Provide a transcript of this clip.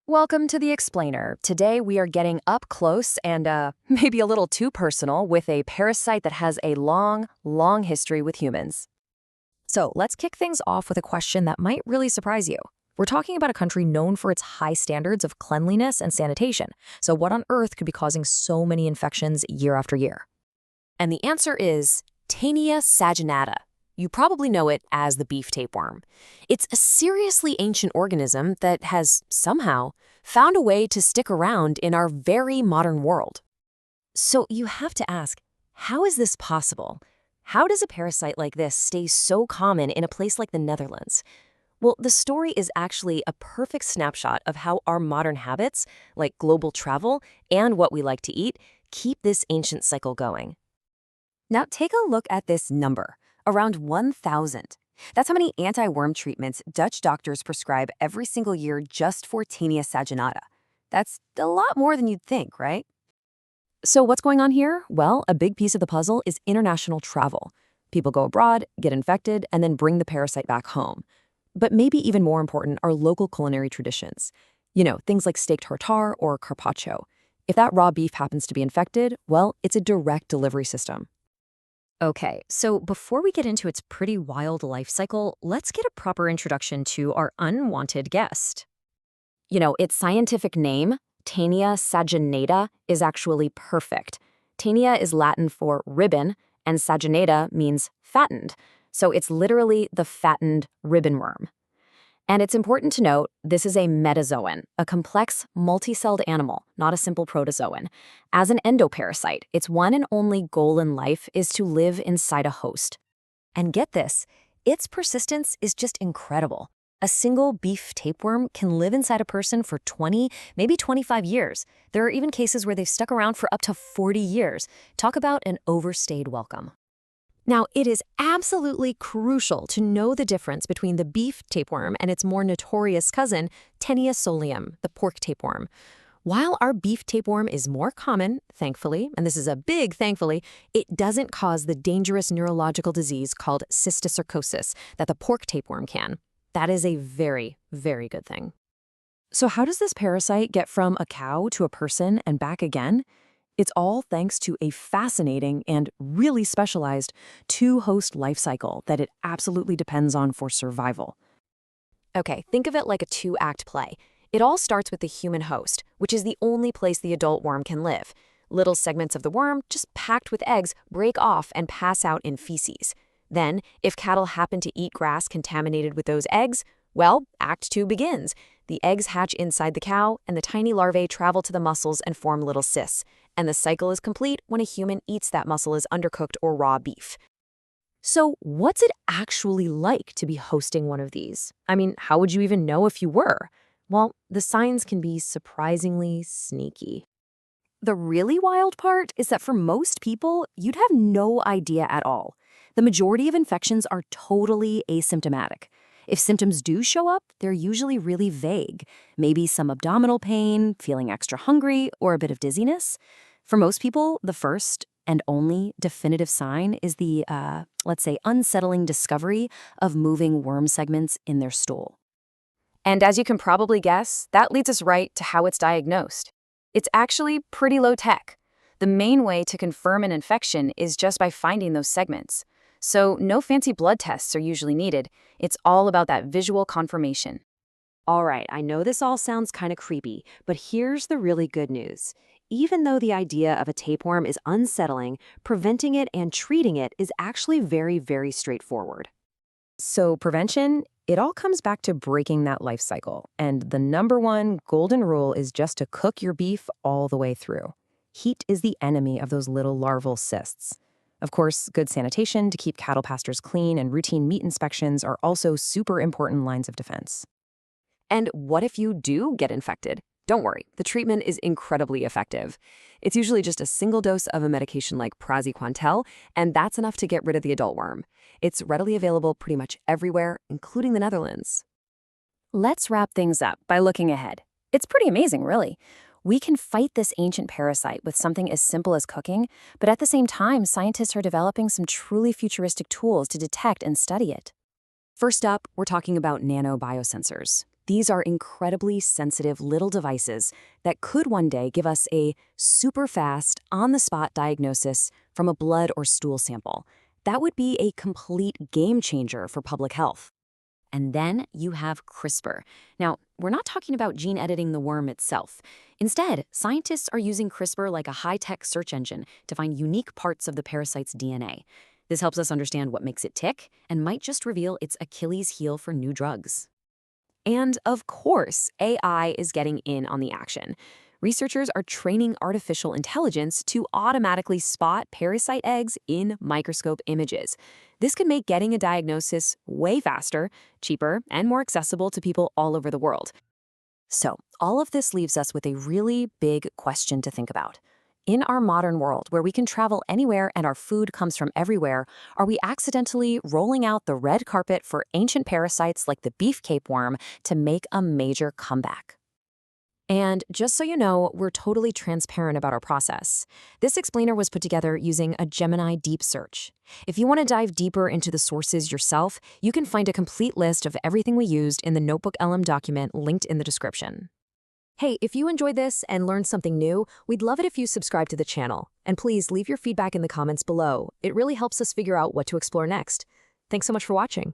Welcome to the Explainer. Today we are getting up close and maybe a little too personal with a parasite that has a long, long history with humans. So let's kick things off with a question that might really surprise you. We're talking about a country known for its high standards of cleanliness and sanitation. So what on earth could be causing so many infections year after year? And the answer is Taenia saginata. You probably know it as the beef tapeworm. It's a seriously ancient organism that has, somehow, found a way to stick around in our very modern world. So you have to ask, how is this possible? How does a parasite like this stay so common in a place like the Netherlands? Well, the story is actually a perfect snapshot of how our modern habits, like global travel and what we like to eat, keep this ancient cycle going. Now take a look at this number. Around 1,000. That's how many anti-worm treatments Dutch doctors prescribe every single year just for Taenia saginata. That's a lot more than you'd think, right? So what's going on here? Well, a big piece of the puzzle is international travel. People go abroad, get infected, and then bring the parasite back home. But maybe even more important are local culinary traditions. Things like steak tartare or carpaccio. If that raw beef happens to be infected, well, it's a direct delivery system. Okay, so before we get into its pretty wild life cycle, let's get a proper introduction to our unwanted guest. Its scientific name, Taenia saginata, is actually perfect. Taenia is Latin for ribbon, and saginata means fattened. So it's literally the fattened ribbon worm. And it's important to note, this is a metazoan, a complex, multicelled animal, not a simple protozoan. As an endoparasite, its one and only goal in life is to live inside a host. And get this, its persistence is just incredible. A single beef tapeworm can live inside a person for 20, maybe 25 years. There are even cases where they've stuck around for up to 40 years. Talk about an overstayed welcome. Now, it is absolutely crucial to know the difference between the beef tapeworm and its more notorious cousin, Taenia solium, the pork tapeworm. While our beef tapeworm is more common, thankfully, and this is a big thankfully, it doesn't cause the dangerous neurological disease called cysticercosis that the pork tapeworm can. That is a very, very good thing. So how does this parasite get from a cow to a person and back again? It's all thanks to a fascinating and really specialized two-host life cycle that it absolutely depends on for survival. Okay, think of it like a two-act play. It all starts with the human host, which is the only place the adult worm can live. Little segments of the worm, just packed with eggs, break off and pass out in feces. Then, if cattle happen to eat grass contaminated with those eggs, well, Act 2 begins. The eggs hatch inside the cow, and the tiny larvae travel to the muscles and form little cysts. And the cycle is complete when a human eats that muscle as undercooked or raw beef. So what's it actually like to be hosting one of these? I mean, how would you even know if you were? Well, the signs can be surprisingly sneaky. The really wild part is that for most people, you'd have no idea at all. The majority of infections are totally asymptomatic. If symptoms do show up, they're usually really vague. Maybe some abdominal pain, feeling extra hungry, or a bit of dizziness. For most people, the first and only definitive sign is the, let's say, unsettling discovery of moving worm segments in their stool. And as you can probably guess, that leads us right to how it's diagnosed. It's actually pretty low tech. The main way to confirm an infection is just by finding those segments. So no fancy blood tests are usually needed. It's all about that visual confirmation. All right, I know this all sounds kind of creepy, but here's the really good news. Even though the idea of a tapeworm is unsettling, preventing it and treating it is actually very, very straightforward. So prevention, it all comes back to breaking that life cycle. And the number one golden rule is just to cook your beef all the way through. Heat is the enemy of those little larval cysts. Of course, good sanitation to keep cattle pastures clean and routine meat inspections are also super important lines of defense. And what if you do get infected? Don't worry, the treatment is incredibly effective. It's usually just a single dose of a medication like praziquantel, and that's enough to get rid of the adult worm. It's readily available pretty much everywhere, including the Netherlands. Let's wrap things up by looking ahead. It's pretty amazing, really. We can fight this ancient parasite with something as simple as cooking, but at the same time, scientists are developing some truly futuristic tools to detect and study it. First up, we're talking about nanobiosensors. These are incredibly sensitive little devices that could one day give us a super fast, on-the-spot diagnosis from a blood or stool sample. That would be a complete game changer for public health. And then you have CRISPR. Now, we're not talking about gene editing the worm itself. Instead, scientists are using CRISPR like a high-tech search engine to find unique parts of the parasite's DNA. This helps us understand what makes it tick and might just reveal its Achilles heel for new drugs. And of course, AI is getting in on the action. Researchers are training artificial intelligence to automatically spot parasite eggs in microscope images. This could make getting a diagnosis way faster, cheaper, and more accessible to people all over the world. So, all of this leaves us with a really big question to think about. In our modern world, where we can travel anywhere and our food comes from everywhere, are we accidentally rolling out the red carpet for ancient parasites like the beef tapeworm to make a major comeback? And just so you know, we're totally transparent about our process. This explainer was put together using a Gemini deep search. If you want to dive deeper into the sources yourself, you can find a complete list of everything we used in the Notebook LM document linked in the description. Hey, if you enjoyed this and learned something new, we'd love it if you subscribe to the channel. And please leave your feedback in the comments below. It really helps us figure out what to explore next. Thanks so much for watching.